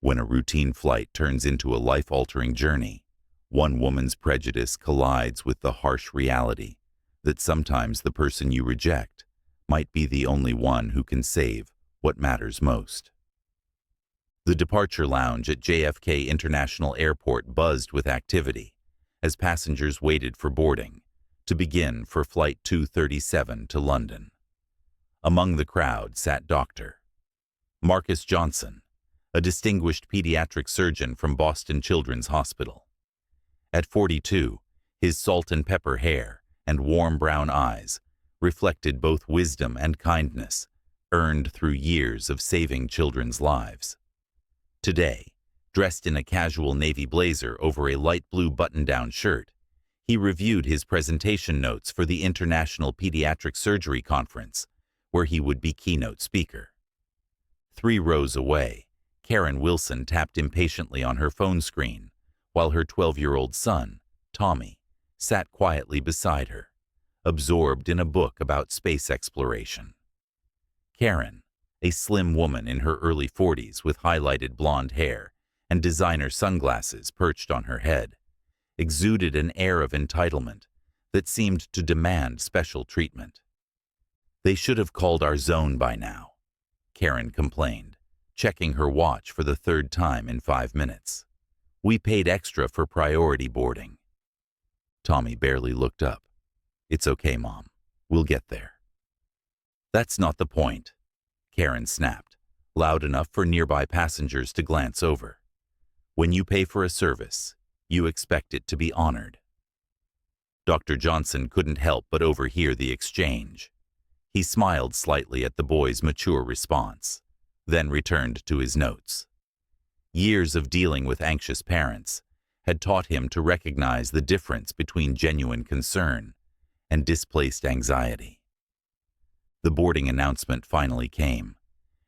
When a routine flight turns into a life-altering journey, one woman's prejudice collides with the harsh reality that sometimes the person you reject might be the only one who can save what matters most. The departure lounge at JFK International Airport buzzed with activity as passengers waited for boarding to begin for Flight 237 to London. Among the crowd sat Dr. Marcus Johnson, a distinguished pediatric surgeon from Boston Children's Hospital. At 42, his salt and pepper hair and warm brown eyes reflected both wisdom and kindness earned through years of saving children's lives. Today, dressed in a casual navy blazer over a light blue button-down shirt, he reviewed his presentation notes for the International Pediatric Surgery Conference, where he would be keynote speaker. 3 rows away, Karen Wilson tapped impatiently on her phone screen, while her 12-year-old son, Tommy, sat quietly beside her, absorbed in a book about space exploration. Karen, a slim woman in her early 40s with highlighted blonde hair and designer sunglasses perched on her head, exuded an air of entitlement that seemed to demand special treatment. "They should have called our zone by now," Karen complained, checking her watch for the 3rd time in 5 minutes. "We paid extra for priority boarding." Tommy barely looked up. "It's okay, Mom. We'll get there." "That's not the point," Karen snapped, loud enough for nearby passengers to glance over. "When you pay for a service, you expect it to be honored." Dr. Johnson couldn't help but overhear the exchange. He smiled slightly at the boy's mature response, then returned to his notes. Years of dealing with anxious parents had taught him to recognize the difference between genuine concern and displaced anxiety. The boarding announcement finally came,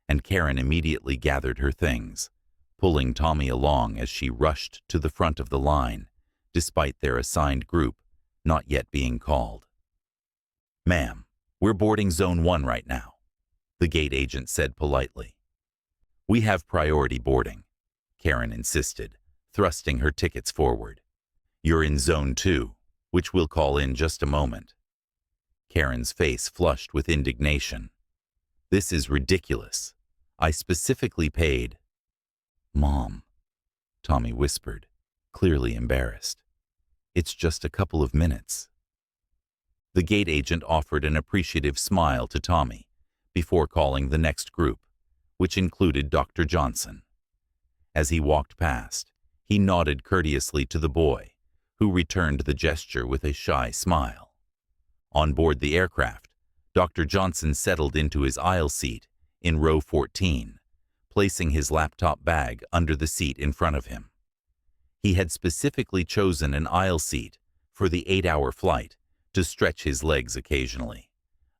and Karen immediately gathered her things, pulling Tommy along as she rushed to the front of the line, despite their assigned group not yet being called. "Ma'am, we're boarding Zone 1 right now," the gate agent said politely. "We have priority boarding," Karen insisted, thrusting her tickets forward. "You're in Zone 2, which we'll call in just a moment." Karen's face flushed with indignation. "This is ridiculous. I specifically paid—" "Mom," Tommy whispered, clearly embarrassed. "It's just a couple of minutes." The gate agent offered an appreciative smile to Tommy before calling the next group, which included Dr. Johnson. As he walked past, he nodded courteously to the boy, who returned the gesture with a shy smile. On board the aircraft, Dr. Johnson settled into his aisle seat in row 14, placing his laptop bag under the seat in front of him. He had specifically chosen an aisle seat for the 8-hour flight to stretch his legs occasionally,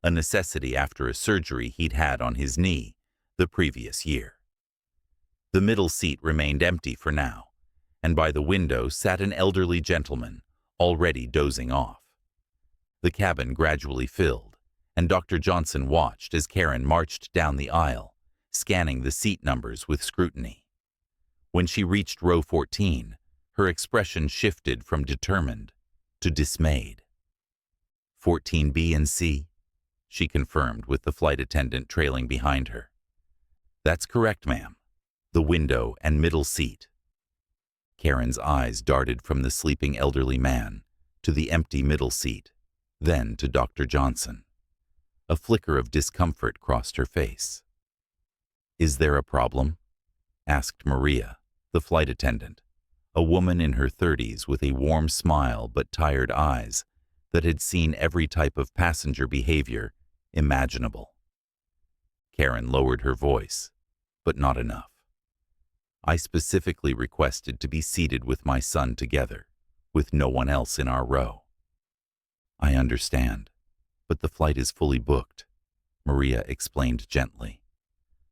a necessity after a surgery he'd had on his knee the previous year. The middle seat remained empty for now, and by the window sat an elderly gentleman, already dozing off. The cabin gradually filled, and Dr. Johnson watched as Karen marched down the aisle, scanning the seat numbers with scrutiny. When she reached row 14, her expression shifted from determined to dismayed. 14B and C, she confirmed with the flight attendant trailing behind her. "That's correct, ma'am. The window and middle seat." Karen's eyes darted from the sleeping elderly man to the empty middle seat, then to Dr. Johnson. A flicker of discomfort crossed her face. "Is there a problem?" asked Maria, the flight attendant, a woman in her 30s with a warm smile but tired eyes that had seen every type of passenger behavior imaginable. Karen lowered her voice, but not enough. "I specifically requested to be seated with my son together, with no one else in our row." "I understand, but the flight is fully booked," Maria explained gently.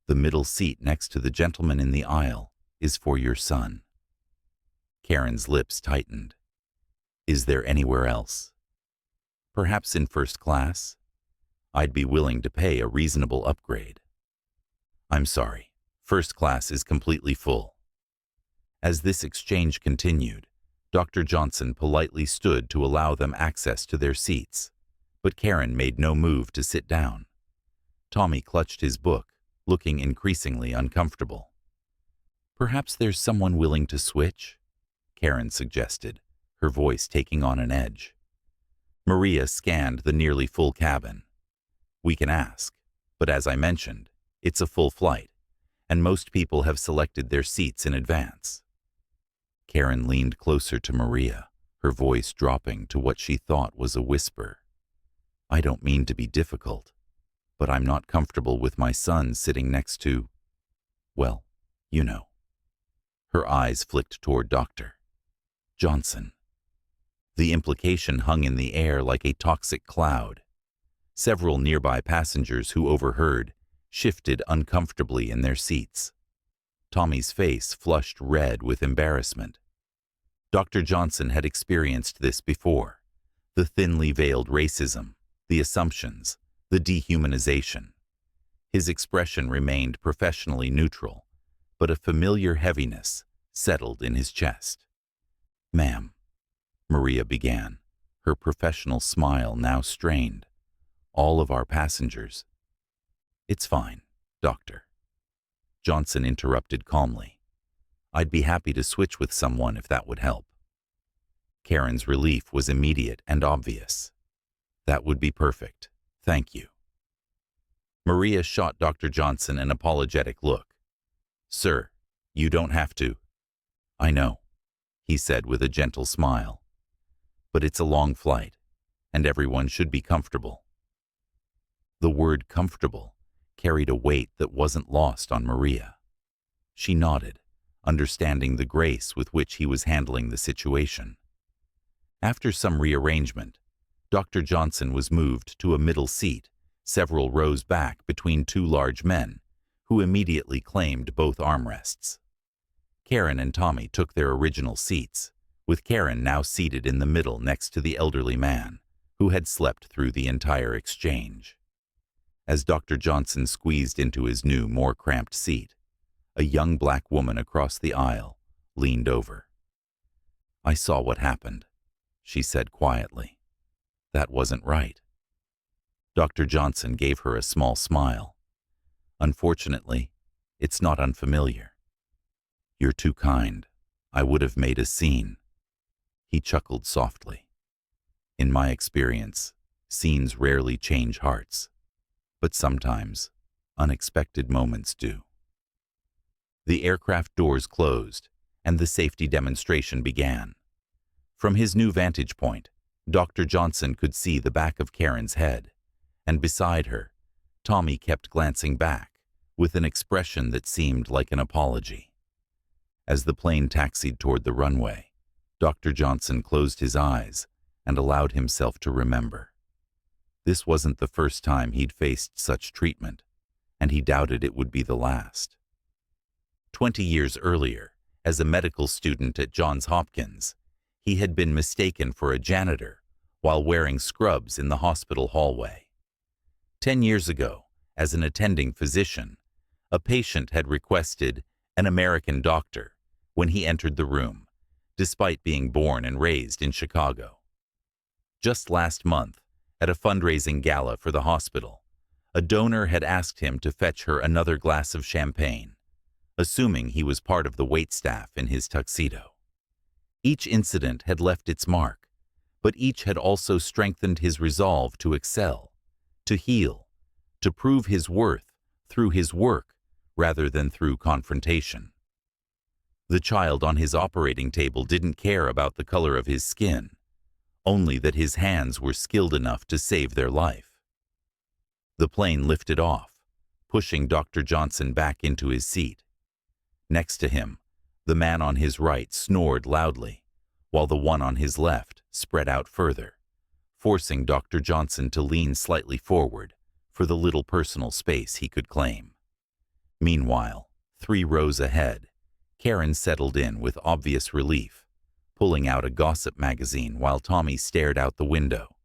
"The middle seat next to the gentleman in the aisle is for your son." Karen's lips tightened. "Is there anywhere else? Perhaps in first class? I'd be willing to pay a reasonable upgrade." "I'm sorry, first class is completely full," As this exchange continued, Dr. Johnson politely stood to allow them access to their seats, but Karen made no move to sit down. Tommy clutched his book, looking increasingly uncomfortable. "Perhaps there's someone willing to switch?" Karen suggested, her voice taking on an edge. Maria scanned the nearly full cabin. "We can ask, but as I mentioned, it's a full flight, and most people have selected their seats in advance." Karen leaned closer to Maria, her voice dropping to what she thought was a whisper. "I don't mean to be difficult, but I'm not comfortable with my son sitting next to, well, you know." Her eyes flicked toward Dr. Johnson. The implication hung in the air like a toxic cloud. Several nearby passengers who overheard shifted uncomfortably in their seats. Tommy's face flushed red with embarrassment. Dr. Johnson had experienced this before: the thinly veiled racism, the assumptions, the dehumanization. His expression remained professionally neutral, but a familiar heaviness settled in his chest. "Ma'am," Maria began, her professional smile now strained. "All of our passengers—" "It's fine, Doctor." Johnson interrupted calmly. "I'd be happy to switch with someone if that would help." Karen's relief was immediate and obvious. "That would be perfect. Thank you." Maria shot Dr. Johnson an apologetic look. "Sir, you don't have to." "I know," he said with a gentle smile. "But it's a long flight, and everyone should be comfortable." The word comfortable carried a weight that wasn't lost on Maria. She nodded, understanding the grace with which he was handling the situation. After some rearrangement, Dr. Johnson was moved to a middle seat, several rows back between two large men, who immediately claimed both armrests. Karen and Tommy took their original seats, with Karen now seated in the middle next to the elderly man, who had slept through the entire exchange. As Dr. Johnson squeezed into his new, more cramped seat, a young black woman across the aisle leaned over. "I saw what happened," she said quietly. "That wasn't right." Dr. Johnson gave her a small smile. "Unfortunately, it's not unfamiliar." "You're too kind. I would have made a scene." He chuckled softly. "In my experience, scenes rarely change hearts, but sometimes unexpected moments do." The aircraft doors closed, and the safety demonstration began. From his new vantage point, Dr. Johnson could see the back of Karen's head, and beside her, Tommy kept glancing back, with an expression that seemed like an apology. As the plane taxied toward the runway, Dr. Johnson closed his eyes and allowed himself to remember. This wasn't the first time he'd faced such treatment, and he doubted it would be the last. 20 years earlier, as a medical student at Johns Hopkins, he had been mistaken for a janitor while wearing scrubs in the hospital hallway. 10 years ago, as an attending physician, a patient had requested an American doctor when he entered the room, despite being born and raised in Chicago. Just last month, at a fundraising gala for the hospital, a donor had asked him to fetch her another glass of champagne, assuming he was part of the waitstaff in his tuxedo. Each incident had left its mark, but each had also strengthened his resolve to excel, to heal, to prove his worth through his work rather than through confrontation. The child on his operating table didn't care about the color of his skin, only that his hands were skilled enough to save their life. The plane lifted off, pushing Dr. Johnson back into his seat. Next to him, the man on his right snored loudly, while the one on his left spread out further, forcing Dr. Johnson to lean slightly forward for the little personal space he could claim. Meanwhile, 3 rows ahead, Karen settled in with obvious relief, pulling out a gossip magazine while Tommy stared out the window,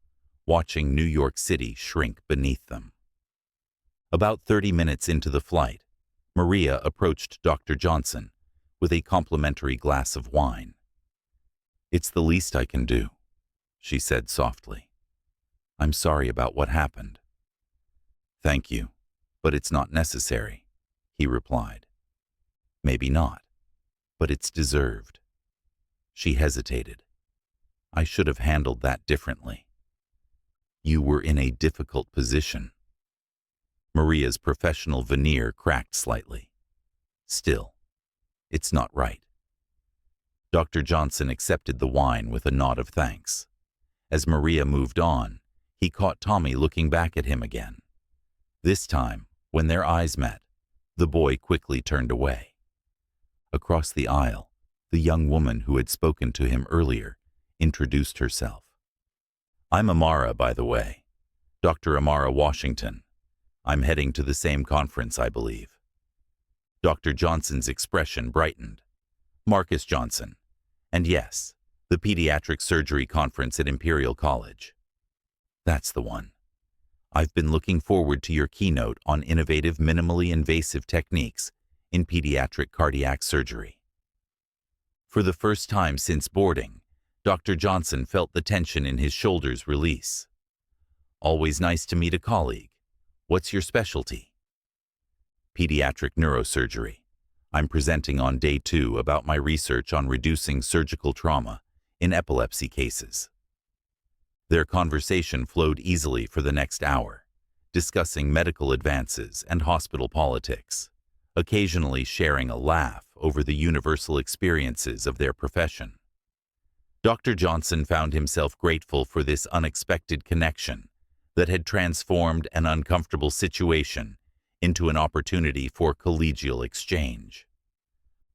watching New York City shrink beneath them. About 30 minutes into the flight, Maria approached Dr. Johnson with a complimentary glass of wine. "It's the least I can do," she said softly. "I'm sorry about what happened." "Thank you, but it's not necessary," he replied. "Maybe not, but it's deserved." She hesitated. "I should have handled that differently." "You were in a difficult position." Maria's professional veneer cracked slightly. "Still, it's not right." Dr. Johnson accepted the wine with a nod of thanks. As Maria moved on, he caught Tommy looking back at him again. This time, when their eyes met, the boy quickly turned away. Across the aisle, the young woman who had spoken to him earlier introduced herself. "I'm Amara, by the way. Dr. Amara Washington. I'm heading to the same conference, I believe." Dr. Johnson's expression brightened. "Marcus Johnson. And yes, the Pediatric Surgery Conference at Imperial College." "That's the one. I've been looking forward to your keynote on innovative minimally invasive techniques in pediatric cardiac surgery." For the first time since boarding, Dr. Johnson felt the tension in his shoulders release. "Always nice to meet a colleague. What's your specialty?" "Pediatric neurosurgery. I'm presenting on day 2 about my research on reducing surgical trauma in epilepsy cases." Their conversation flowed easily for the next hour, discussing medical advances and hospital politics, occasionally sharing a laugh over the universal experiences of their profession. Dr. Johnson found himself grateful for this unexpected connection that had transformed an uncomfortable situation into an opportunity for collegial exchange.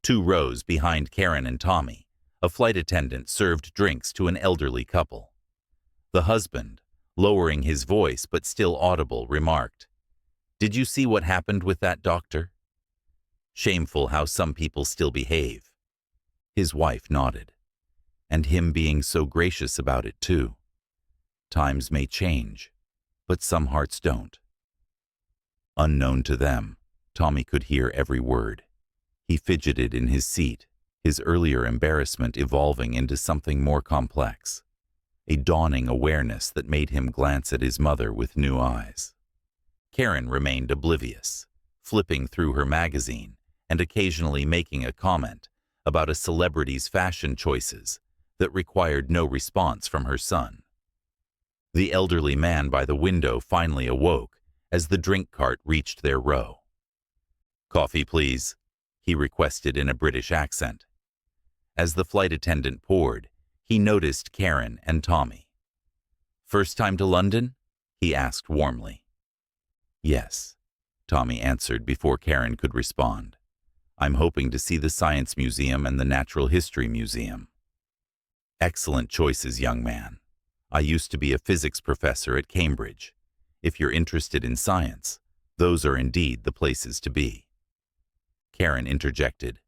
2 rows behind Karen and Tommy, a flight attendant served drinks to an elderly couple. The husband, lowering his voice but still audible, remarked, "Did you see what happened with that doctor? Shameful how some people still behave." His wife nodded. "And him being so gracious about it too. Times may change, but some hearts don't." Unknown to them, Tommy could hear every word. He fidgeted in his seat, his earlier embarrassment evolving into something more complex, a dawning awareness that made him glance at his mother with new eyes. Karen remained oblivious, flipping through her magazine and occasionally making a comment about a celebrity's fashion choices that required no response from her son. The elderly man by the window finally awoke as the drink cart reached their row. "Coffee, please," he requested in a British accent. As the flight attendant poured, he noticed Karen and Tommy. "First time to London?" he asked warmly. "Yes," Tommy answered before Karen could respond. "I'm hoping to see the Science Museum and the Natural History Museum." "Excellent choices, young man. I used to be a physics professor at Cambridge. If you're interested in science, those are indeed the places to be." Karen interjected,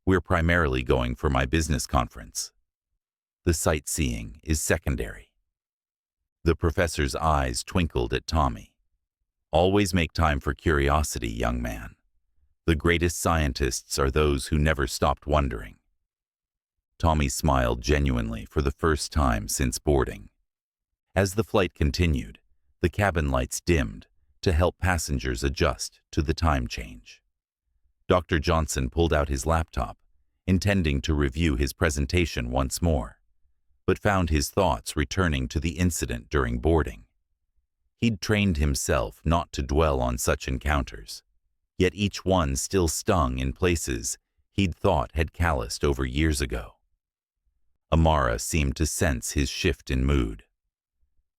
"We're primarily going for my business conference. The sightseeing is secondary." The professor's eyes twinkled at Tommy. "Always make time for curiosity, young man. The greatest scientists are those who never stopped wondering." Tommy smiled genuinely for the first time since boarding. As the flight continued, the cabin lights dimmed to help passengers adjust to the time change. Dr. Johnson pulled out his laptop, intending to review his presentation once more, but found his thoughts returning to the incident during boarding. He'd trained himself not to dwell on such encounters, yet each one still stung in places he'd thought had calloused over years ago. Amara seemed to sense his shift in mood.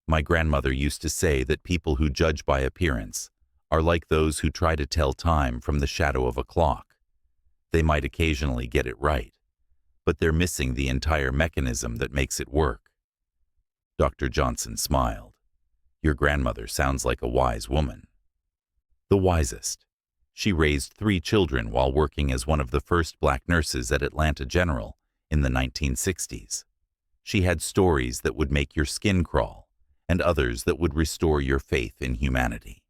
"My grandmother used to say that people who judge by appearance are like those who try to tell time from the shadow of a clock. They might occasionally get it right, but they're missing the entire mechanism that makes it work." Dr. Johnson smiled. "Your grandmother sounds like a wise woman." "The wisest. She raised 3 children while working as one of the first black nurses at Atlanta General in the 1960s. She had stories that would make your skin crawl and others that would restore your faith in humanity."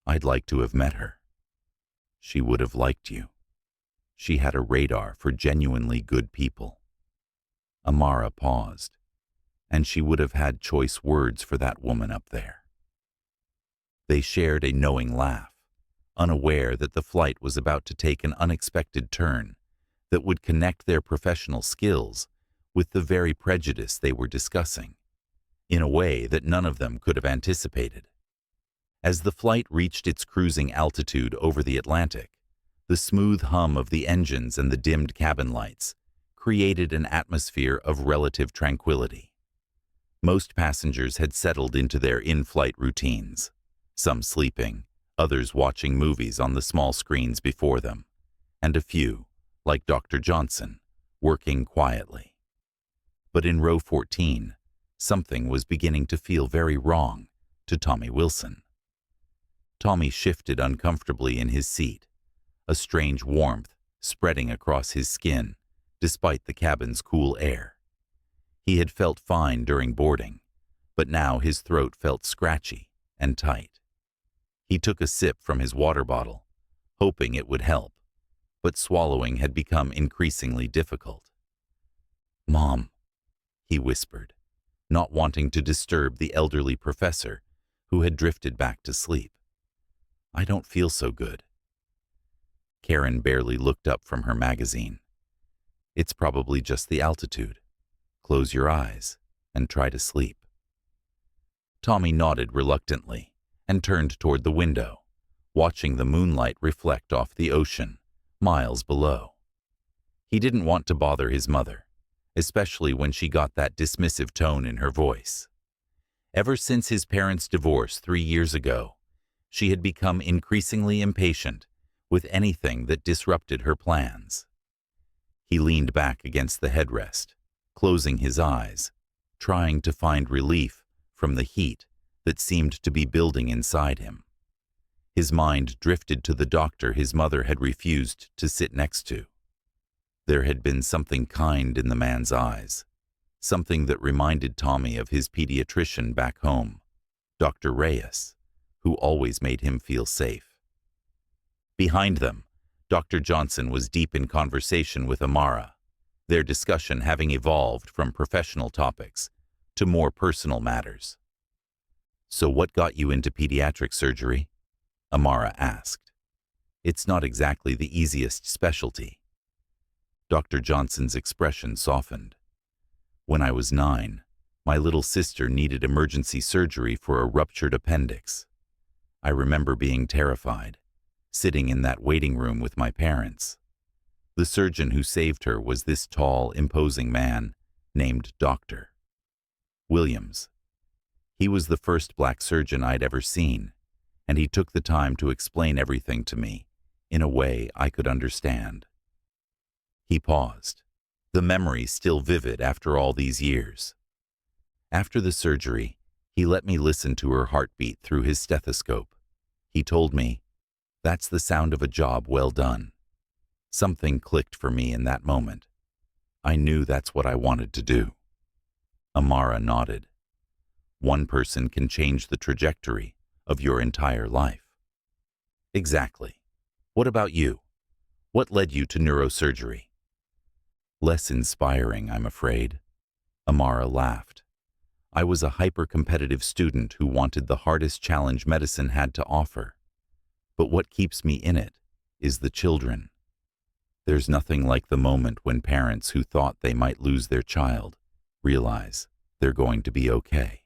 "I'd like to have met her." "She would have liked you." She had a radar for genuinely good people. Amara paused, and she would have had choice words for that woman up there. They shared a knowing laugh, unaware that the flight was about to take an unexpected turn that would connect their professional skills with the very prejudice they were discussing, in a way that none of them could have anticipated. As the flight reached its cruising altitude over the Atlantic, the smooth hum of the engines and the dimmed cabin lights created an atmosphere of relative tranquility. Most passengers had settled into their in-flight routines, some sleeping, others watching movies on the small screens before them, and a few, like Dr. Johnson, working quietly. But in row 14, something was beginning to feel very wrong to Tommy Wilson. Tommy shifted uncomfortably in his seat, a strange warmth spreading across his skin despite the cabin's cool air. He had felt fine during boarding, but now his throat felt scratchy and tight. He took a sip from his water bottle, hoping it would help, but swallowing had become increasingly difficult. "Mom," he whispered, not wanting to disturb the elderly professor who had drifted back to sleep. "I don't feel so good." Karen barely looked up from her magazine. "It's probably just the altitude. Close your eyes and try to sleep." Tommy nodded reluctantly and turned toward the window, watching the moonlight reflect off the ocean, miles below. He didn't want to bother his mother, especially when she got that dismissive tone in her voice. Ever since his parents' divorce 3 years ago, she had become increasingly impatient with anything that disrupted her plans. He leaned back against the headrest, closing his eyes, trying to find relief from the heat that seemed to be building inside him. His mind drifted to the doctor his mother had refused to sit next to. There had been something kind in the man's eyes, something that reminded Tommy of his pediatrician back home, Dr. Reyes, who always made him feel safe. Behind them, Dr. Johnson was deep in conversation with Amara, their discussion having evolved from professional topics to more personal matters. "So what got you into pediatric surgery?" Amara asked. "It's not exactly the easiest specialty." Dr. Johnson's expression softened. "When I was 9, my little sister needed emergency surgery for a ruptured appendix. I remember being terrified, sitting in that waiting room with my parents. The surgeon who saved her was this tall, imposing man named Dr. Williams. He was the first black surgeon I'd ever seen, and he took the time to explain everything to me in a way I could understand." He paused, the memory still vivid after all these years. "After the surgery, he let me listen to her heartbeat through his stethoscope. He told me, 'That's the sound of a job well done.' Something clicked for me in that moment. I knew that's what I wanted to do." Amara nodded. "One person can change the trajectory of your entire life." "Exactly. What about you? What led you to neurosurgery?" "Less inspiring, I'm afraid." Amara laughed. "I was a hyper-competitive student who wanted the hardest challenge medicine had to offer. But what keeps me in it is the children. There's nothing like the moment when parents who thought they might lose their child realize they're going to be okay."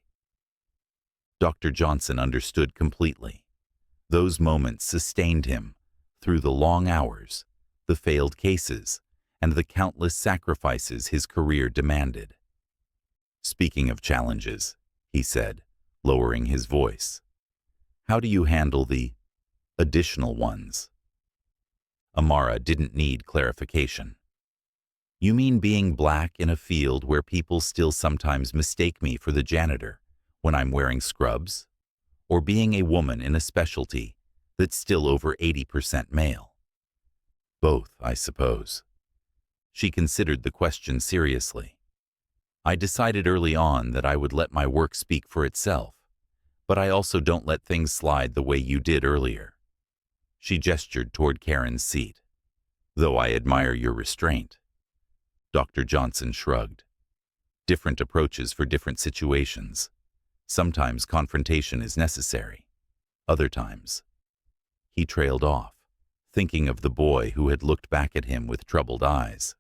Dr. Johnson understood completely. Those moments sustained him through the long hours, the failed cases, and the countless sacrifices his career demanded. "Speaking of challenges," he said, lowering his voice, "how do you handle the additional ones?" Amara didn't need clarification. "You mean being black in a field where people still sometimes mistake me for the janitor when I'm wearing scrubs? Or being a woman in a specialty that's still over 80% male?" "Both, I suppose." She considered the question seriously. "I decided early on that I would let my work speak for itself, but I also don't let things slide the way you did earlier." She gestured toward Karen's seat. though I admire your restraint. Dr. Johnson shrugged. Different approaches for different situations. Sometimes confrontation is necessary. Other times. He trailed off, thinking of the boy who had looked back at him with troubled eyes.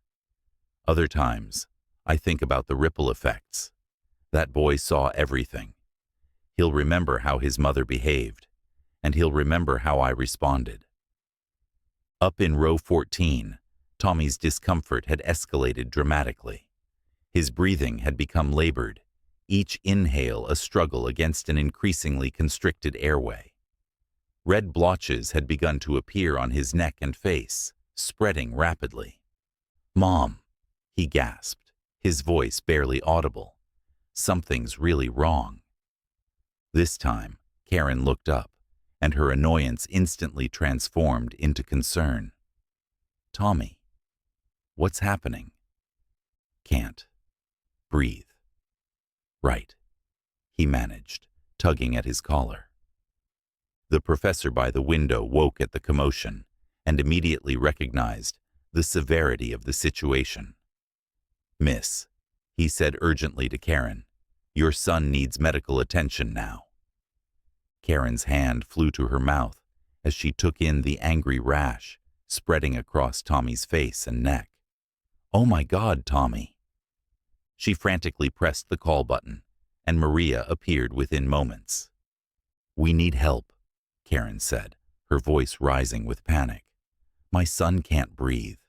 Other times, I think about the ripple effects. That boy saw everything. He'll remember how his mother behaved, and he'll remember how I responded. Up in row 14, Tommy's discomfort had escalated dramatically. His breathing had become labored, each inhale a struggle against an increasingly constricted airway. Red blotches had begun to appear on his neck and face, spreading rapidly. "Mom," he gasped, his voice barely audible. "Something's really wrong." This time, Karen looked up, and her annoyance instantly transformed into concern. "Tommy, what's happening?" "Can't breathe." "Right," he managed, tugging at his collar. The professor by the window woke at the commotion and immediately recognized the severity of the situation. "Miss," he said urgently to Karen, "your son needs medical attention now." Karen's hand flew to her mouth as she took in the angry rash spreading across Tommy's face and neck. "Oh my God, Tommy!" She frantically pressed the call button, and Maria appeared within moments. "We need help," Karen said, her voice rising with panic. "My son can't breathe."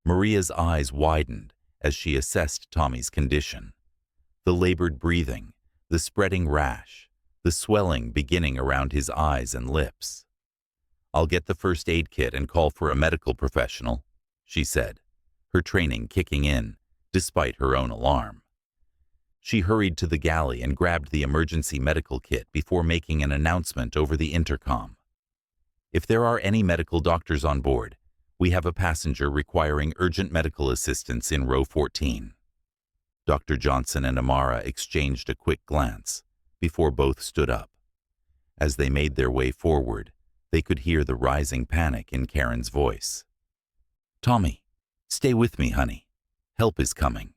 Maria's eyes widened as she assessed Tommy's condition. The labored breathing, the spreading rash, the swelling beginning around his eyes and lips. "I'll get the first aid kit and call for a medical professional," she said, her training kicking in, despite her own alarm. She hurried to the galley and grabbed the emergency medical kit before making an announcement over the intercom. "If there are any medical doctors on board, we have a passenger requiring urgent medical assistance in row 14. Dr. Johnson and Amara exchanged a quick glance before both stood up. As they made their way forward, they could hear the rising panic in Karen's voice. "Tommy, stay with me, honey. Help is coming."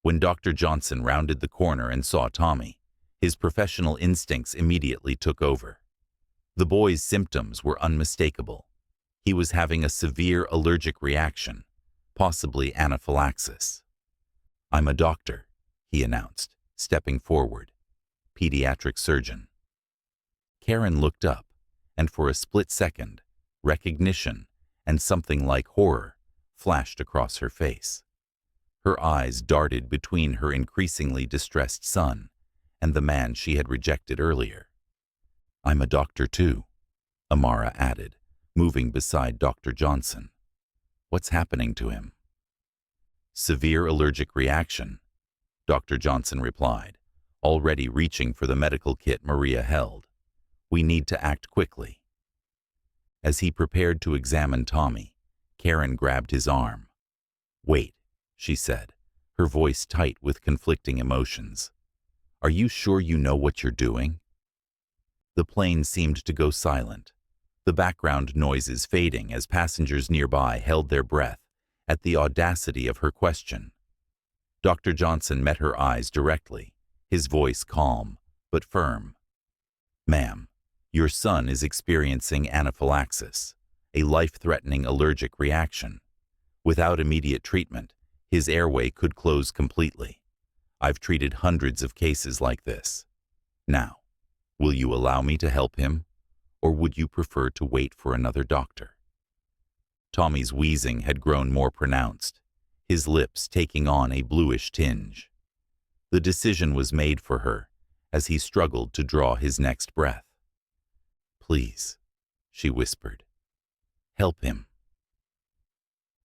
When Dr. Johnson rounded the corner and saw Tommy, his professional instincts immediately took over. The boy's symptoms were unmistakable. He was having a severe allergic reaction, possibly anaphylaxis. "I'm a doctor," he announced, stepping forward. "Pediatric surgeon." Karen looked up, and for a split second, recognition and something like horror flashed across her face. Her eyes darted between her increasingly distressed son and the man she had rejected earlier. "I'm a doctor too," Amara added, moving beside Dr. Johnson. "What's happening to him?" "Severe allergic reaction," Dr. Johnson replied, already reaching for the medical kit Maria held. "We need to act quickly." As he prepared to examine Tommy, Karen grabbed his arm. "Wait," she said, her voice tight with conflicting emotions. "Are you sure you know what you're doing?" The plane seemed to go silent, the background noises fading as passengers nearby held their breath at the audacity of her question. Dr. Johnson met her eyes directly, his voice calm but firm. "Ma'am, your son is experiencing anaphylaxis, a life-threatening allergic reaction. Without immediate treatment, his airway could close completely. I've treated hundreds of cases like this. Now, will you allow me to help him, or would you prefer to wait for another doctor?" Tommy's wheezing had grown more pronounced, his lips taking on a bluish tinge. The decision was made for her as he struggled to draw his next breath. "Please," she whispered, "help him."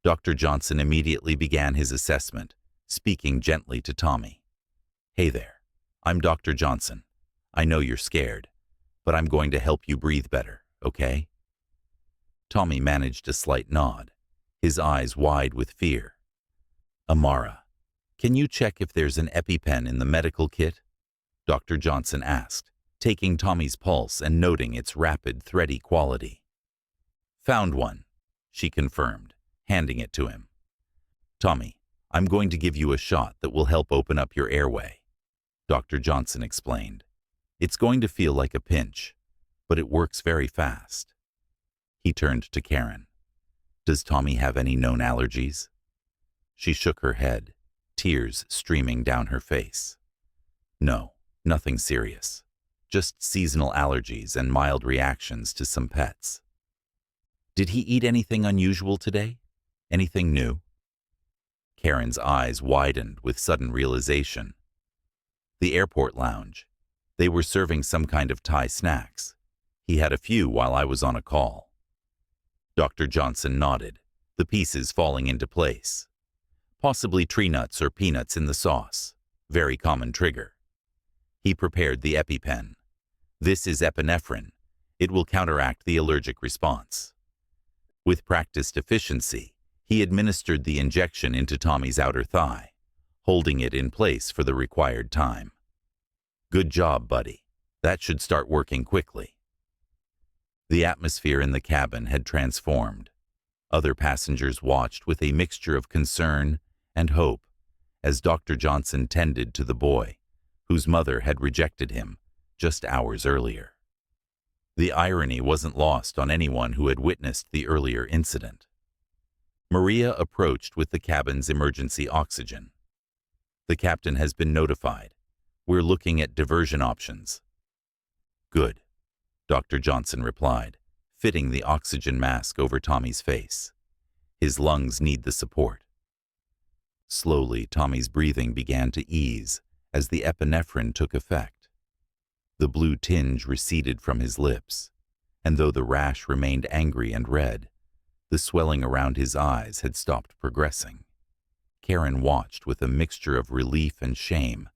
Dr. Johnson immediately began his assessment, speaking gently to Tommy. "Hey there, I'm Dr. Johnson. I know you're scared, but I'm going to help you breathe better, okay?" Tommy managed a slight nod, his eyes wide with fear. "Amara, can you check if there's an EpiPen in the medical kit?" Dr. Johnson asked, taking Tommy's pulse and noting its rapid, thready quality. "Found one," she confirmed, handing it to him. "Tommy, I'm going to give you a shot that will help open up your airway," Dr. Johnson explained. "It's going to feel like a pinch, but it works very fast." He turned to Karen. "Does Tommy have any known allergies?" She shook her head, tears streaming down her face. "No, nothing serious. Just seasonal allergies and mild reactions to some pets." "Did he eat anything unusual today? Anything new?" Karen's eyes widened with sudden realization. "The airport lounge. They were serving some kind of Thai snacks. He had a few while I was on a call." Dr. Johnson nodded, the pieces falling into place. "Possibly tree nuts or peanuts in the sauce. Very common trigger." He prepared the EpiPen. "This is epinephrine. It will counteract the allergic response." With practiced efficiency, he administered the injection into Tommy's outer thigh, holding it in place for the required time. "Good job, buddy. That should start working quickly." The atmosphere in the cabin had transformed. Other passengers watched with a mixture of concern and hope as Dr. Johnson tended to the boy, whose mother had rejected him just hours earlier. The irony wasn't lost on anyone who had witnessed the earlier incident. Maria approached with the cabin's emergency oxygen. "The captain has been notified. We're looking at diversion options." "Good," Dr. Johnson replied, fitting the oxygen mask over Tommy's face. "His lungs need the support." Slowly, Tommy's breathing began to ease as the epinephrine took effect. The blue tinge receded from his lips, and though the rash remained angry and red, the swelling around his eyes had stopped progressing. Karen watched with a mixture of relief and shame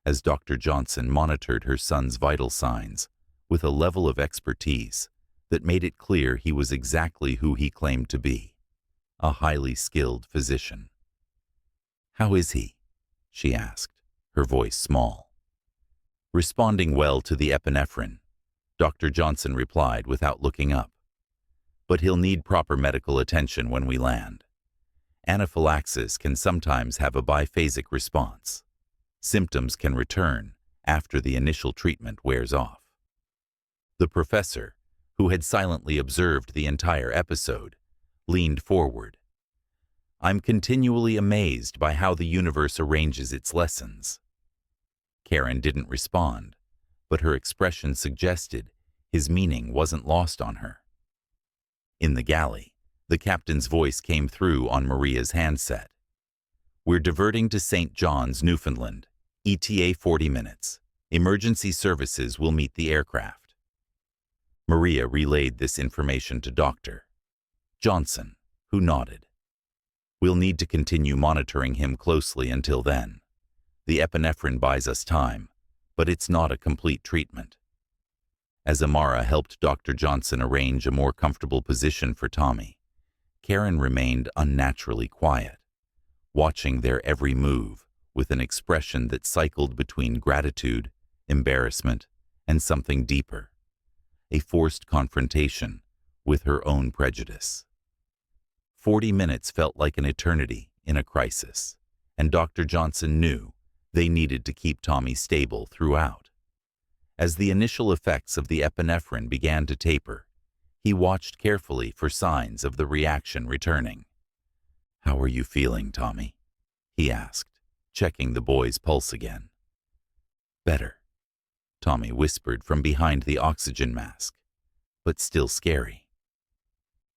as Dr. Johnson monitored her son's vital signs with a level of expertise that made it clear he was exactly who he claimed to be, a highly skilled physician. "How is he?" she asked, her voice small. "Responding well to the epinephrine," Dr. Johnson replied without looking up. "But he'll need proper medical attention when we land. Anaphylaxis can sometimes have a biphasic response. Symptoms can return after the initial treatment wears off." The professor, who had silently observed the entire episode, leaned forward. "I'm continually amazed by how the universe arranges its lessons." Karen didn't respond, but her expression suggested his meaning wasn't lost on her. In the galley, the captain's voice came through on Maria's handset. "We're diverting to St. John's, Newfoundland. ETA 40 minutes. Emergency services will meet the aircraft." Maria relayed this information to Dr. Johnson, who nodded. "We'll need to continue monitoring him closely until then. The epinephrine buys us time, but it's not a complete treatment." As Amara helped Dr. Johnson arrange a more comfortable position for Tommy, Karen remained unnaturally quiet, watching their every move with an expression that cycled between gratitude, embarrassment, and something deeper, a forced confrontation with her own prejudice. 40 minutes felt like an eternity in a crisis, and Dr. Johnson knew they needed to keep Tommy stable throughout. As the initial effects of the epinephrine began to taper, he watched carefully for signs of the reaction returning. "How are you feeling, Tommy?" he asked, checking the boy's pulse again. "Better," Tommy whispered from behind the oxygen mask, "but still scary."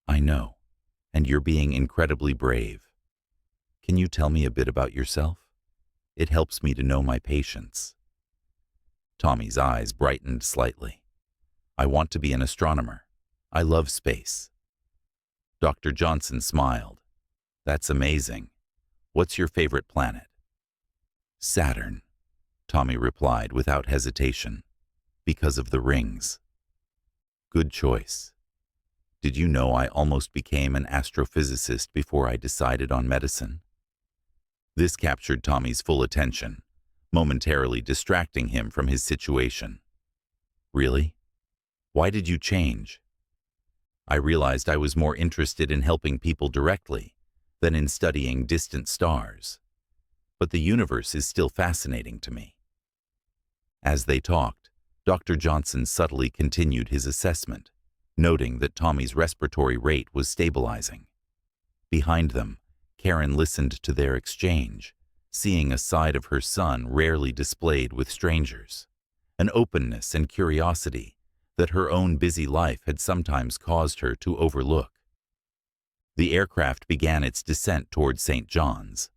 "I know, and you're being incredibly brave. Can you tell me a bit about yourself? It helps me to know my patients." Tommy's eyes brightened slightly. "I want to be an astronomer. I love space." Dr. Johnson smiled. "That's amazing. What's your favorite planet?" "Saturn," Tommy replied without hesitation, "because of the rings." "Good choice. Did you know I almost became an astrophysicist before I decided on medicine?" This captured Tommy's full attention, momentarily distracting him from his situation. "Really? Why did you change?" I realized I was more interested in helping people directly than in studying distant stars. But the universe is still fascinating to me. As they talked, Dr. Johnson subtly continued his assessment, noting that Tommy's respiratory rate was stabilizing. Behind them, Karen listened to their exchange, seeing a side of her son rarely displayed with strangers, an openness and curiosity that her own busy life had sometimes caused her to overlook. The aircraft began its descent toward St. John's,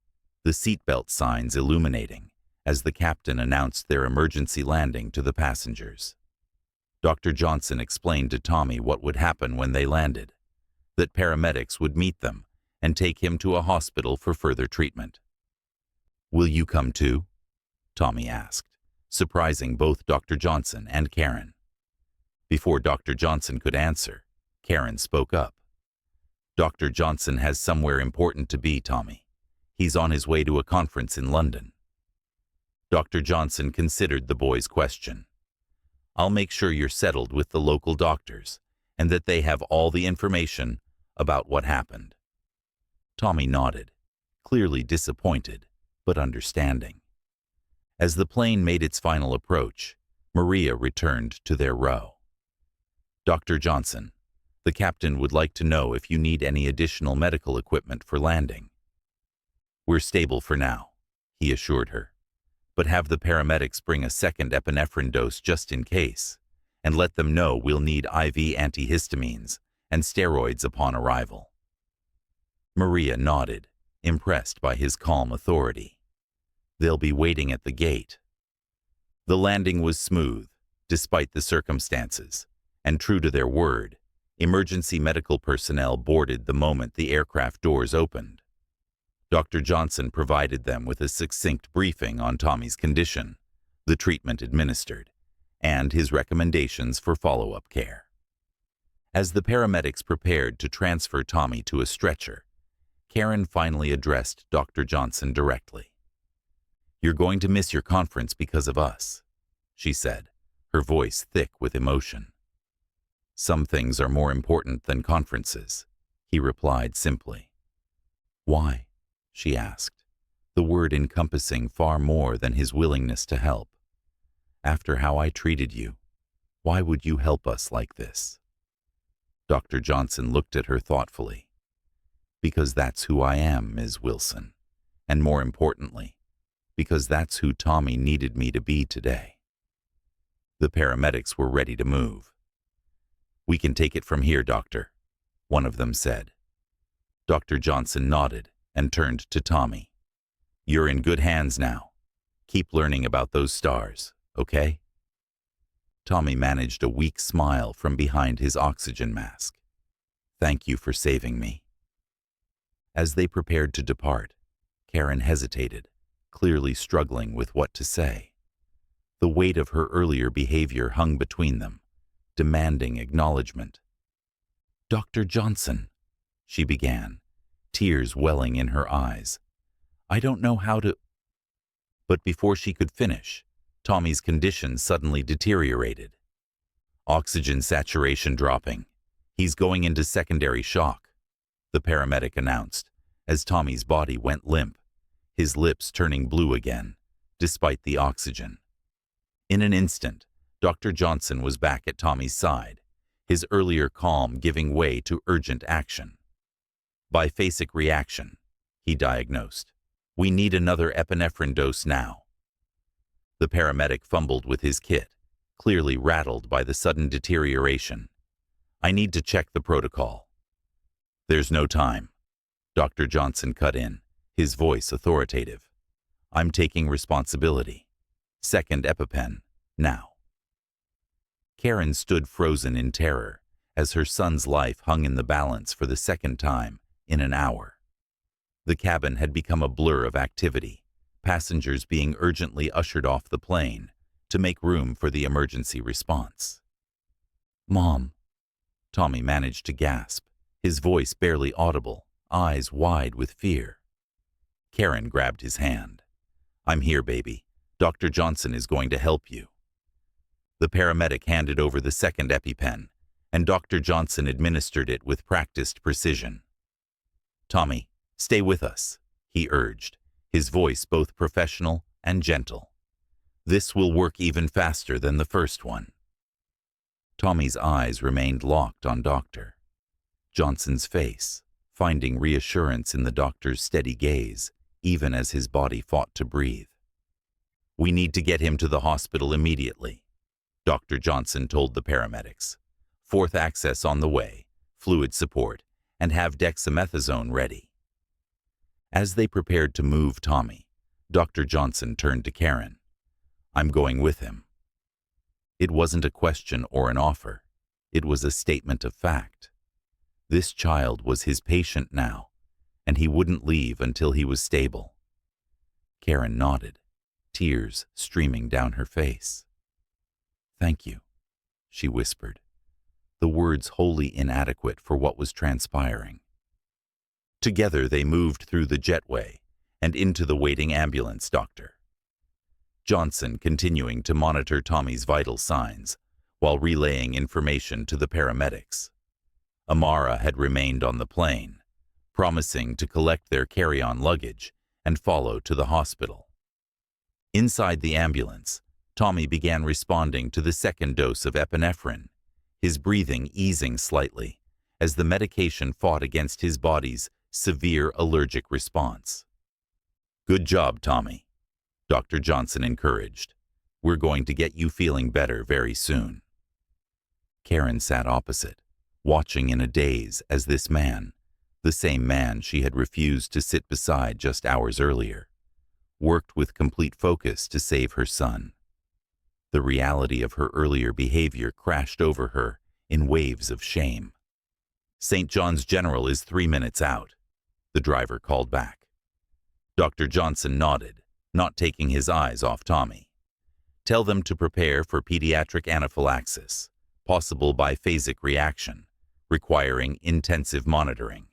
the seatbelt signs illuminating as the captain announced their emergency landing to the passengers. Dr. Johnson explained to Tommy what would happen when they landed, that paramedics would meet them and take him to a hospital for further treatment. "Will you come too?" Tommy asked, surprising both Dr. Johnson and Karen. Before Dr. Johnson could answer, Karen spoke up. "Dr. Johnson has somewhere important to be, Tommy. He's on his way to a conference in London." Dr. Johnson considered the boy's question. "I'll make sure you're settled with the local doctors and that they have all the information about what happened." Tommy nodded, clearly disappointed, but understanding. As the plane made its final approach, Maria returned to their row. "Dr. Johnson, the captain would like to know if you need any additional medical equipment for landing." "We're stable for now," he assured her, "but have the paramedics bring a second epinephrine dose just in case, and let them know we'll need IV antihistamines and steroids upon arrival." Maria nodded, impressed by his calm authority. "They'll be waiting at the gate." The landing was smooth, despite the circumstances, and true to their word, emergency medical personnel boarded the moment the aircraft doors opened. Dr. Johnson provided them with a succinct briefing on Tommy's condition, the treatment administered, and his recommendations for follow-up care. As the paramedics prepared to transfer Tommy to a stretcher, Karen finally addressed Dr. Johnson directly. "You're going to miss your conference because of us," she said, her voice thick with emotion. "Some things are more important than conferences," he replied simply. "Why?" she asked, the word encompassing far more than his willingness to help. "After how I treated you, why would you help us like this?" Dr. Johnson looked at her thoughtfully. "Because that's who I am, Ms. Wilson, and more importantly, because that's who Tommy needed me to be today." The paramedics were ready to move. "We can take it from here, Doctor," one of them said. Dr. Johnson nodded and turned to Tommy. "You're in good hands now. Keep learning about those stars, okay?" Tommy managed a weak smile from behind his oxygen mask. "Thank you for saving me." As they prepared to depart, Karen hesitated, clearly struggling with what to say. The weight of her earlier behavior hung between them, demanding acknowledgement. "Dr. Johnson," she began, tears welling in her eyes. "I don't know how to—" But before she could finish, Tommy's condition suddenly deteriorated. "Oxygen saturation dropping. He's going into secondary shock," the paramedic announced, as Tommy's body went limp, his lips turning blue again, despite the oxygen. In an instant, Dr. Johnson was back at Tommy's side, his earlier calm giving way to urgent action. "Biphasic reaction," he diagnosed. "We need another epinephrine dose now." The paramedic fumbled with his kit, clearly rattled by the sudden deterioration. "I need to check the protocol." "There's no time," Dr. Johnson cut in, his voice authoritative. "I'm taking responsibility. Second EpiPen, now." Karen stood frozen in terror as her son's life hung in the balance for the second time in an hour. The cabin had become a blur of activity, passengers being urgently ushered off the plane to make room for the emergency response. "Mom," Tommy managed to gasp, his voice barely audible, eyes wide with fear. Karen grabbed his hand. "I'm here, baby. Dr. Johnson is going to help you." The paramedic handed over the second EpiPen, and Dr. Johnson administered it with practiced precision. "Tommy, stay with us," he urged, his voice both professional and gentle. "This will work even faster than the first one." Tommy's eyes remained locked on Dr. Johnson's face, finding reassurance in the doctor's steady gaze, even as his body fought to breathe. "We need to get him to the hospital immediately," Dr. Johnson told the paramedics. "Fourth access on the way, fluid support, and have dexamethasone ready." As they prepared to move Tommy, Dr. Johnson turned to Karen. "I'm going with him." It wasn't a question or an offer. It was a statement of fact. This child was his patient now, and he wouldn't leave until he was stable. Karen nodded, tears streaming down her face. "Thank you," she whispered, the words wholly inadequate for what was transpiring. Together they moved through the jetway and into the waiting ambulance doctor. Johnson continuing to monitor Tommy's vital signs while relaying information to the paramedics. Amara had remained on the plane, promising to collect their carry-on luggage and follow to the hospital. Inside the ambulance, Tommy began responding to the second dose of epinephrine, his breathing easing slightly as the medication fought against his body's severe allergic response. "Good job, Tommy," Dr. Johnson encouraged. "We're going to get you feeling better very soon." Karen sat opposite, watching in a daze as this man, the same man she had refused to sit beside just hours earlier, worked with complete focus to save her son. The reality of her earlier behavior crashed over her in waves of shame. "St. John's General is 3 minutes out," the driver called back. Dr. Johnson nodded, not taking his eyes off Tommy. "Tell them to prepare for pediatric anaphylaxis, possible biphasic reaction, requiring intensive monitoring."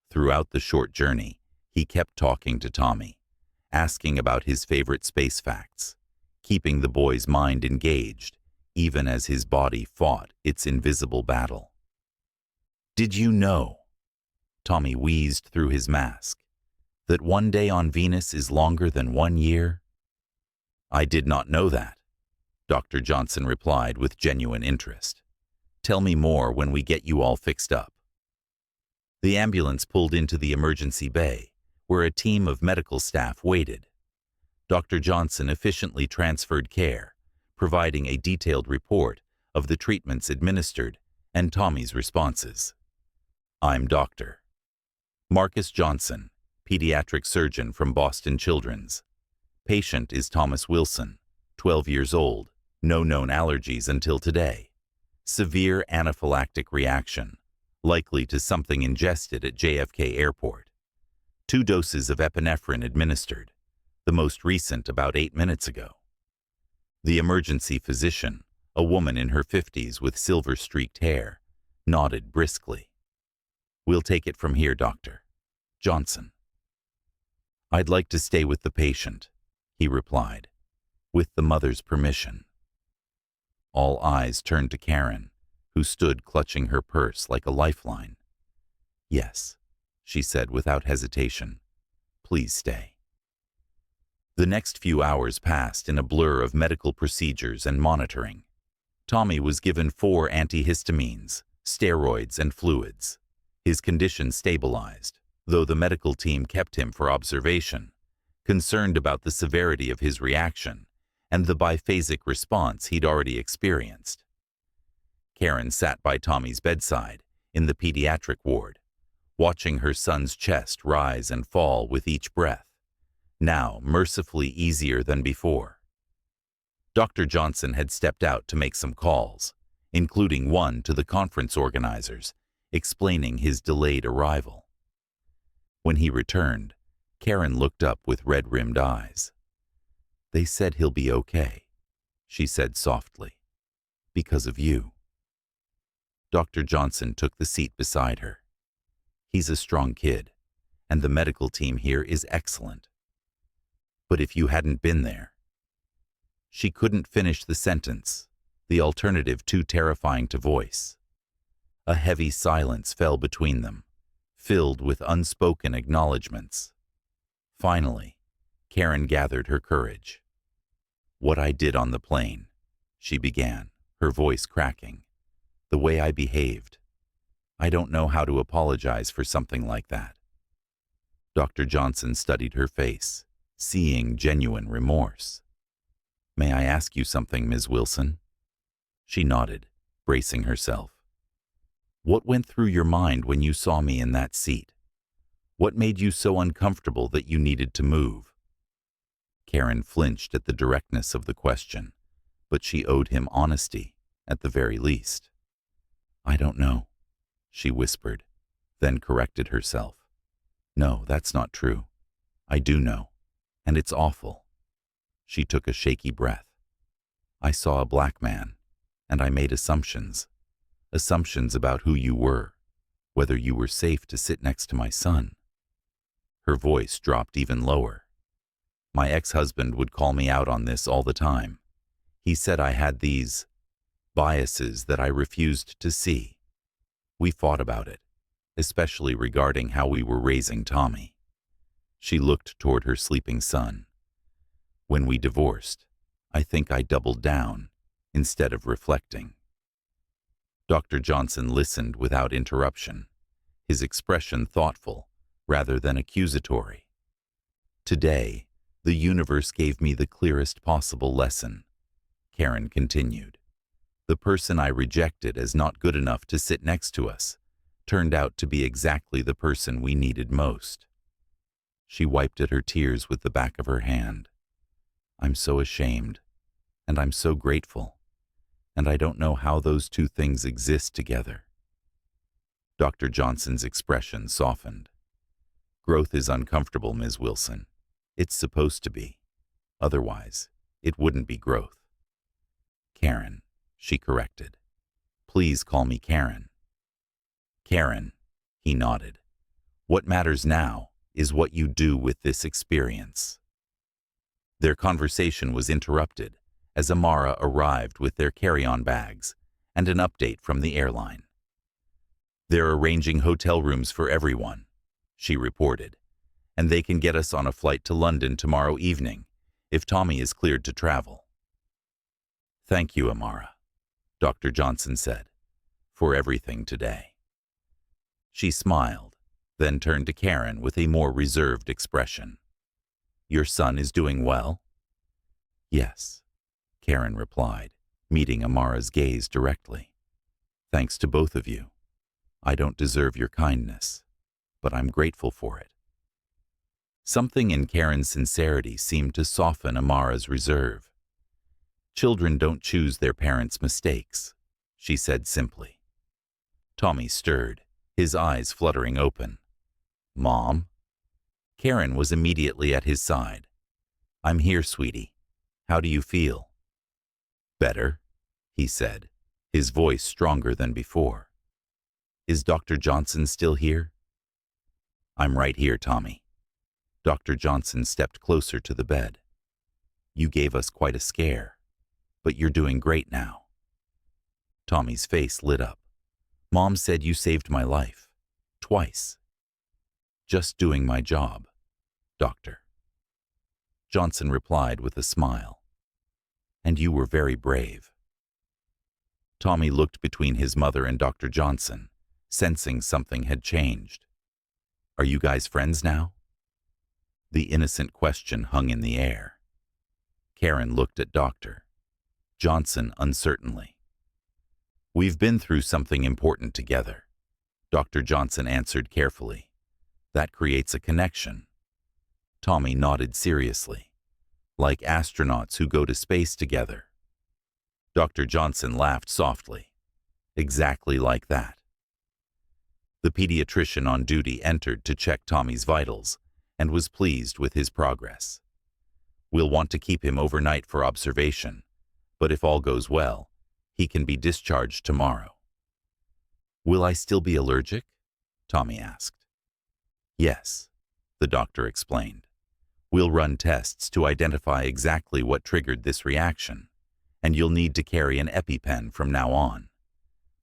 Throughout the short journey, he kept talking to Tommy, asking about his favorite space facts, keeping the boy's mind engaged, even as his body fought its invisible battle. "Did you know," Tommy wheezed through his mask, "that one day on Venus is longer than 1 year?" "I did not know that," Dr. Johnson replied with genuine interest. "Tell me more when we get you all fixed up." The ambulance pulled into the emergency bay, where a team of medical staff waited. Dr. Johnson efficiently transferred care, providing a detailed report of the treatments administered and Tommy's responses. "I'm Dr. Marcus Johnson, pediatric surgeon from Boston Children's. Patient is Thomas Wilson, 12 years old, no known allergies until today. Severe anaphylactic reaction, likely to something ingested at JFK Airport. 2 doses of epinephrine administered, the most recent about 8 minutes ago." The emergency physician, a woman in her 50s with silver-streaked hair, nodded briskly. "We'll take it from here, Dr. Johnson." "I'd like to stay with the patient," he replied, "with the mother's permission." All eyes turned to Karen, who stood clutching her purse like a lifeline. "Yes," she said without hesitation. "Please stay." The next few hours passed in a blur of medical procedures and monitoring. Tommy was given 4 antihistamines, steroids, and fluids. His condition stabilized, though the medical team kept him for observation, concerned about the severity of his reaction and the biphasic response he'd already experienced. Karen sat by Tommy's bedside in the pediatric ward, watching her son's chest rise and fall with each breath, now mercifully easier than before. Dr. Johnson had stepped out to make some calls, including one to the conference organizers, explaining his delayed arrival. When he returned, Karen looked up with red-rimmed eyes. "They said he'll be okay," she said softly, "because of you." Dr. Johnson took the seat beside her. "He's a strong kid, and the medical team here is excellent. But if you hadn't been there..." She couldn't finish the sentence. the alternative too terrifying to voice. A heavy silence fell between them, filled with unspoken acknowledgments. Finally, Karen gathered her courage. "What I did on the plane," she began, her voice cracking. "The way I behaved. I don't know how to apologize for something like that." Dr. Johnson studied her face, seeing genuine remorse. "May I ask you something, Ms. Wilson?" She nodded, bracing herself. "What went through your mind when you saw me in that seat? What made you so uncomfortable that you needed to move?" Karen flinched at the directness of the question, but she owed him honesty, at the very least. "I don't know," she whispered, then corrected herself. "No, that's not true. I do know, and it's awful." She took a shaky breath. "I saw a black man, and I made assumptions about who you were, whether you were safe to sit next to my son." Her voice dropped even lower. "My ex-husband would call me out on this all the time. He said I had these biases that I refused to see. We fought about it, especially regarding how we were raising Tommy." She looked toward her sleeping son. "When we divorced, I think I doubled down instead of reflecting." Dr. Johnson listened without interruption, his expression thoughtful rather than accusatory. "Today, the universe gave me the clearest possible lesson," Karen continued. "The person I rejected as not good enough to sit next to us turned out to be exactly the person we needed most." She wiped at her tears with the back of her hand. "I'm so ashamed, and I'm so grateful, and I don't know how those two things exist together." Dr. Johnson's expression softened. "Growth is uncomfortable, Ms. Wilson. It's supposed to be. Otherwise, it wouldn't be growth." "Karen," she corrected. "Please call me Karen." "Karen," he nodded. "What matters now is what you do with this experience." Their conversation was interrupted as Amara arrived with their carry-on bags and an update from the airline. "They're arranging hotel rooms for everyone," she reported, "and they can get us on a flight to London tomorrow evening if Tommy is cleared to travel." "Thank you, Amara," Dr. Johnson said, "for everything today." She smiled, then turned to Karen with a more reserved expression. "Your son is doing well?" "Yes," Karen replied, meeting Amara's gaze directly. "Thanks to both of you. I don't deserve your kindness, but I'm grateful for it." Something in Karen's sincerity seemed to soften Amara's reserve. "Children don't choose their parents' mistakes," she said simply. Tommy stirred, his eyes fluttering open. "Mom?" Karen was immediately at his side. "I'm here, sweetie. How do you feel?" "Better," he said, his voice stronger than before. "Is Dr. Johnson still here?" "I'm right here, Tommy." Dr. Johnson stepped closer to the bed. "You gave us quite a scare, but you're doing great now." Tommy's face lit up. "Mom said you saved my life. Twice." "Just doing my job, Doctor." Johnson replied with a smile. "And you were very brave." Tommy looked between his mother and Dr. Johnson, sensing something had changed. "Are you guys friends now?" The innocent question hung in the air. Karen looked at Dr. Johnson uncertainly. "We've been through something important together," Dr. Johnson answered carefully. "That creates a connection." Tommy nodded seriously. "Like astronauts who go to space together." Dr. Johnson laughed softly. "Exactly like that." The pediatrician on duty entered to check Tommy's vitals and was pleased with his progress. "We'll want to keep him overnight for observation, but if all goes well, he can be discharged tomorrow." "Will I still be allergic?" Tommy asked. "Yes," the doctor explained. "We'll run tests to identify exactly what triggered this reaction, and you'll need to carry an EpiPen from now on.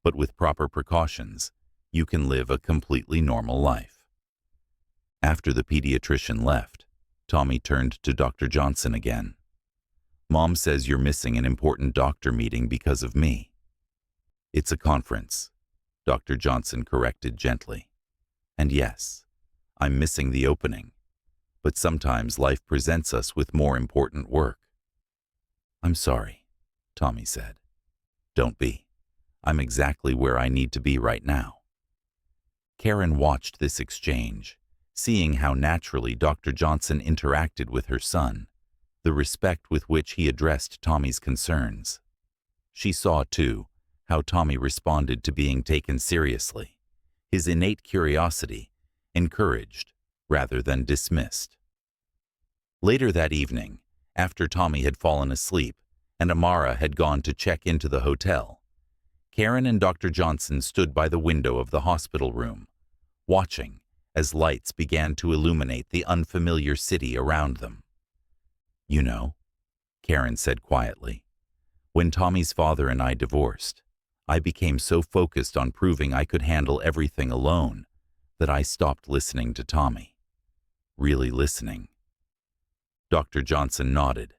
But with proper precautions, you can live a completely normal life." After the pediatrician left, Tommy turned to Dr. Johnson again. "Mom says you're missing an important doctor meeting because of me." "It's a conference," Dr. Johnson corrected gently. "And yes, I'm missing the opening, but sometimes life presents us with more important work." "I'm sorry," Tommy said. "Don't be. I'm exactly where I need to be right now." Karen watched this exchange, seeing how naturally Dr. Johnson interacted with her son, the respect with which he addressed Tommy's concerns. She saw, too, how Tommy responded to being taken seriously, his innate curiosity encouraged rather than dismissed. Later that evening, after Tommy had fallen asleep and Amara had gone to check into the hotel, Karen and Dr. Johnson stood by the window of the hospital room, watching as lights began to illuminate the unfamiliar city around them. "You know," Karen said quietly, "when Tommy's father and I divorced, I became so focused on proving I could handle everything alone that I stopped listening to Tommy. Really listening." Dr. Johnson nodded.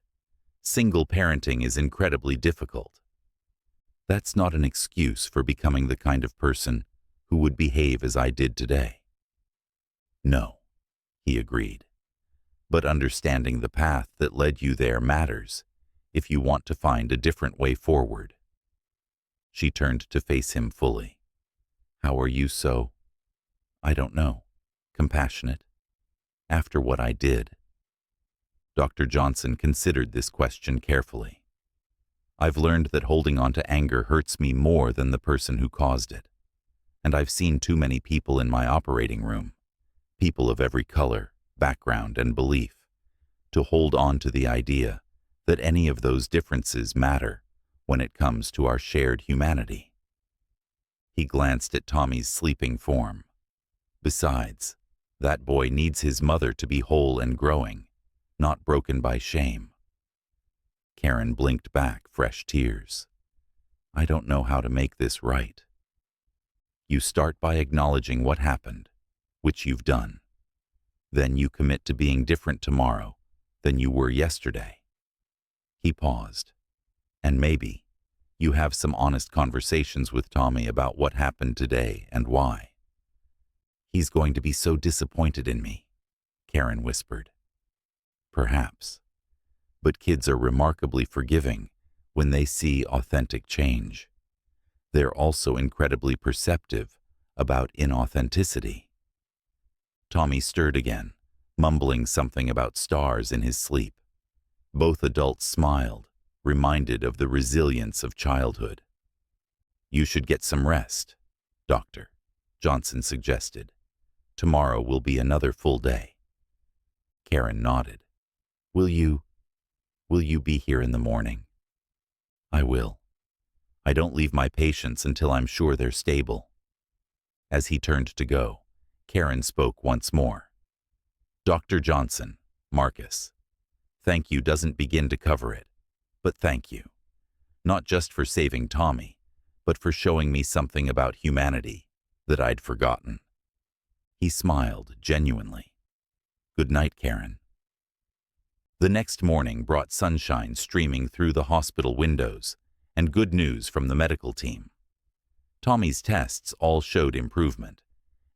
"Single parenting is incredibly difficult. That's not an excuse for becoming the kind of person who would behave as I did today." "No," he agreed. "But understanding the path that led you there matters if you want to find a different way forward." She turned to face him fully. "How are you so, I don't know, compassionate, after what I did?" Dr. Johnson considered this question carefully. "I've learned that holding on to anger hurts me more than the person who caused it. And I've seen too many people in my operating room, people of every color, background, and belief, to hold on to the idea that any of those differences matter when it comes to our shared humanity." He glanced at Tommy's sleeping form. "Besides, that boy needs his mother to be whole and growing, not broken by shame." Karen blinked back fresh tears. "I don't know how to make this right." "You start by acknowledging what happened, which you've done. Then you commit to being different tomorrow than you were yesterday." He paused. "And maybe you have some honest conversations with Tommy about what happened today and why." "He's going to be so disappointed in me," Karen whispered. "Perhaps. But kids are remarkably forgiving when they see authentic change. They're also incredibly perceptive about inauthenticity." Tommy stirred again, mumbling something about stars in his sleep. Both adults smiled, reminded of the resilience of childhood. "You should get some rest, Doctor," Johnson suggested. "Tomorrow will be another full day." Karen nodded. Will you be here in the morning?" "I will. I don't leave my patients until I'm sure they're stable." As he turned to go, Karen spoke once more. "Dr. Johnson, Marcus, thank you doesn't begin to cover it, but thank you. Not just for saving Tommy, but for showing me something about humanity that I'd forgotten." He smiled genuinely. "Good night, Karen." The next morning brought sunshine streaming through the hospital windows and good news from the medical team. Tommy's tests all showed improvement,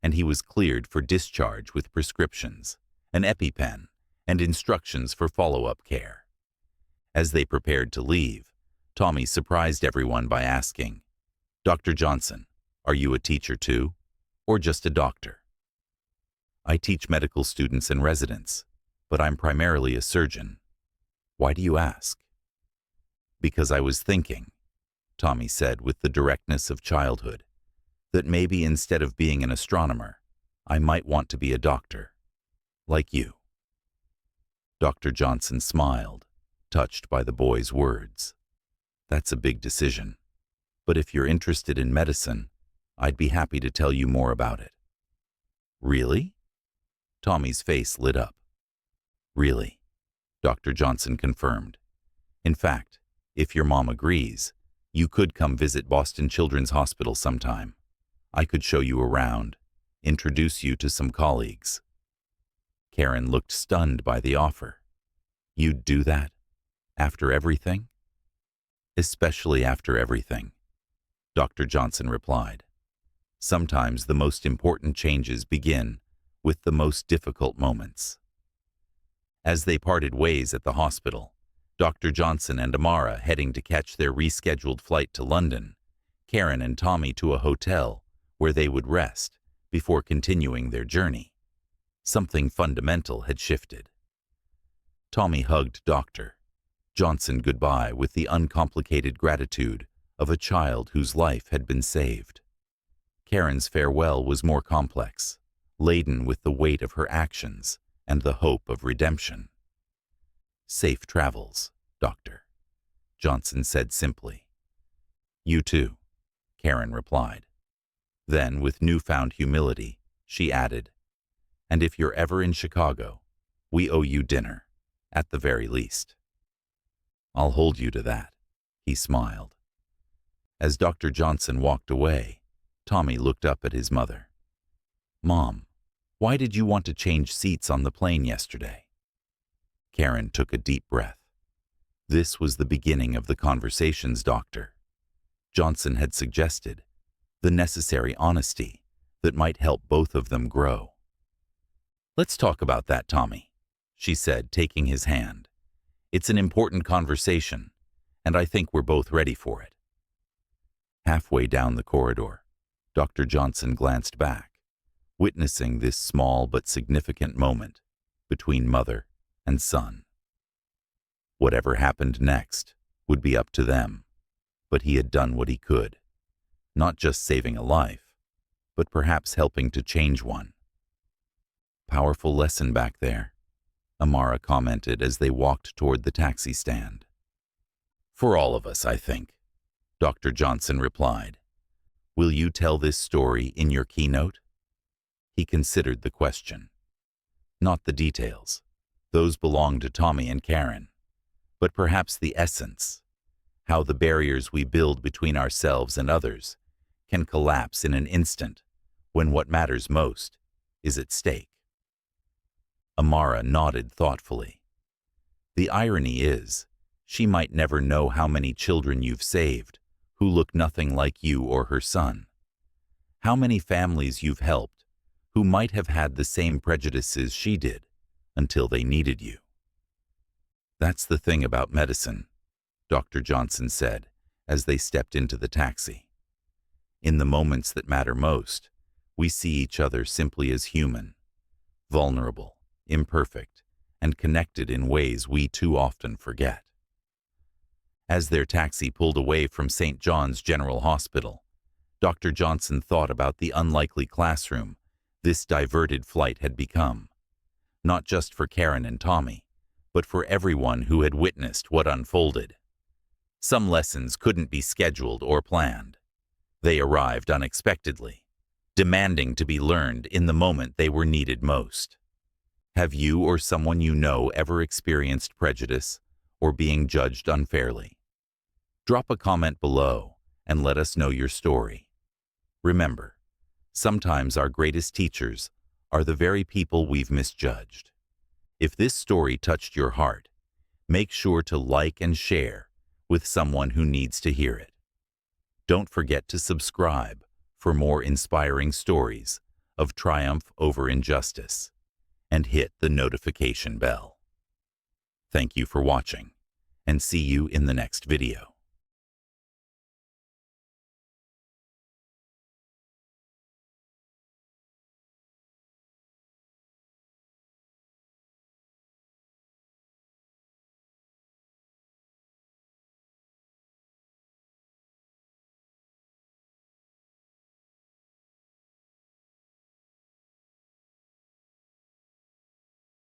and he was cleared for discharge with prescriptions, an EpiPen, and instructions for follow-up care. As they prepared to leave, Tommy surprised everyone by asking, "Dr. Johnson, are you a teacher too, or just a doctor?" "I teach medical students and residents, but I'm primarily a surgeon." "Why do you ask?" "Because I was thinking," Tommy said with the directness of childhood, "that maybe instead of being an astronomer, I might want to be a doctor, like you." Dr. Johnson smiled, touched by the boy's words. "That's a big decision, but if you're interested in medicine, I'd be happy to tell you more about it." "Really?" Tommy's face lit up. "Really," Dr. Johnson confirmed. "In fact, If your mom agrees, you could come visit Boston Children's Hospital sometime. I could show you around, introduce you to some colleagues. Karen looked stunned by the offer. You'd do that? After everything? Especially after everything, Dr. Johnson replied. Sometimes the most important changes begin with the most difficult moments. As they parted ways at the hospital, Dr. Johnson and Amara heading to catch their rescheduled flight to London, Karen and Tommy to a hotel where they would rest before continuing their journey. Something fundamental had shifted. Tommy hugged Dr. Johnson goodbye with the uncomplicated gratitude of a child whose life had been saved. Karen's farewell was more complex, laden with the weight of her actions and the hope of redemption. Safe travels, Doctor, Johnson said simply. You too, Karen replied. Then, with newfound humility, she added, and if you're ever in Chicago, we owe you dinner, at the very least. I'll hold you to that, he smiled. As Dr. Johnson walked away, Tommy looked up at his mother. Mom, why did you want to change seats on the plane yesterday? Karen took a deep breath. This was the beginning of the conversations Dr. Johnson had suggested, the necessary honesty that might help both of them grow. Let's talk about that, Tommy, she said, taking his hand. It's an important conversation, and I think we're both ready for it. Halfway down the corridor, Dr. Johnson glanced back, witnessing this small but significant moment between mother and son. Whatever happened next would be up to them, but he had done what he could, not just saving a life, but perhaps helping to change one. Powerful lesson back there, Amara commented as they walked toward the taxi stand. For all of us, I think, Dr. Johnson replied. Will you tell this story in your keynote? He considered the question. Not the details. Those belong to Tommy and Karen. But perhaps the essence, how the barriers we build between ourselves and others can collapse in an instant when what matters most is at stake. Amara nodded thoughtfully. The irony is, she might never know how many children you've saved who look nothing like you or her son. How many families you've helped who might have had the same prejudices she did until they needed you. That's the thing about medicine, Dr. Johnson said as they stepped into the taxi. In the moments that matter most, we see each other simply as human, vulnerable, imperfect, and connected in ways we too often forget. As their taxi pulled away from St. John's General Hospital, Dr. Johnson thought about the unlikely classroom this diverted flight had become, not just for Karen and Tommy, but for everyone who had witnessed what unfolded. Some lessons couldn't be scheduled or planned. They arrived unexpectedly, demanding to be learned in the moment they were needed most. Have you or someone you know ever experienced prejudice or being judged unfairly? Drop a comment below and let us know your story. Remember, sometimes our greatest teachers are the very people we've misjudged. If this story touched your heart, make sure to like and share with someone who needs to hear it. Don't forget to subscribe for more inspiring stories of triumph over injustice, and hit the notification bell. Thank you for watching, and see you in the next video.